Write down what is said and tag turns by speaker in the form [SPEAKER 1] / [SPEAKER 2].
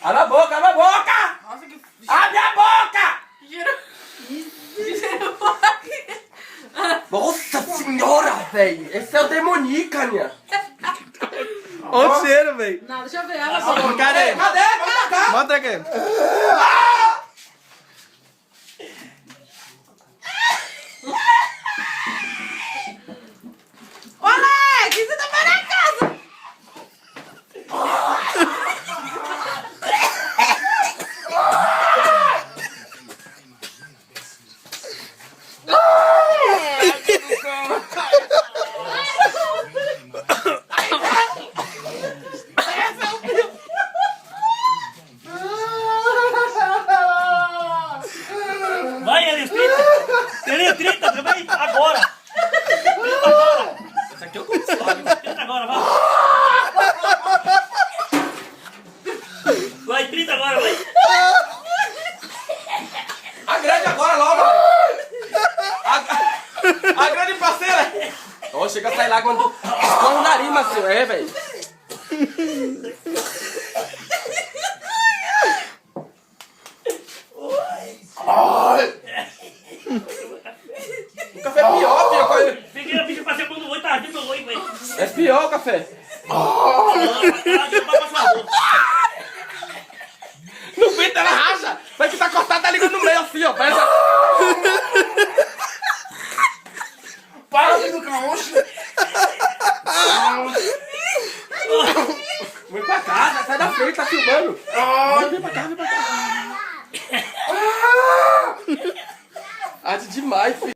[SPEAKER 1] Abre a boca, abre a boca!
[SPEAKER 2] Nossa, que...
[SPEAKER 1] Abre a boca!
[SPEAKER 2] Cheiro.
[SPEAKER 1] Nossa senhora, velho! Esse é o demonica, minha!
[SPEAKER 3] Olha o cheiro, velho.
[SPEAKER 2] Não, deixa eu ver. Abre a boca.
[SPEAKER 3] Cadê?
[SPEAKER 1] Cadê? Vem pra cá!
[SPEAKER 3] Mostra aqui.
[SPEAKER 2] Ô, Alex, você tá fazendo na casa?
[SPEAKER 4] Vai, Elias, 30! Elias, 30 também? Agora! 30 agora!
[SPEAKER 1] Esse aqui eu consigo.
[SPEAKER 4] 30 agora, vai! Vai, 30 agora, vai!
[SPEAKER 1] Agrede agora logo! Agrede parceira! Ó, chega a sair lá quando escorre o nariz, Marcelo. É, velho. Ai! O café é pior, filho.
[SPEAKER 4] Peguei a bicha pra ser a mão do olho, tá dentro do olho, velho!
[SPEAKER 1] É pior o café. No peito ela racha. Vai que tá cortado, tá ligando no meio assim, ó. Parece...
[SPEAKER 2] Para de educar, oxe.
[SPEAKER 1] Vem pra cá, sai da frente, tá filmando. Vem pra cá, vem pra cá. Arde demais, filho.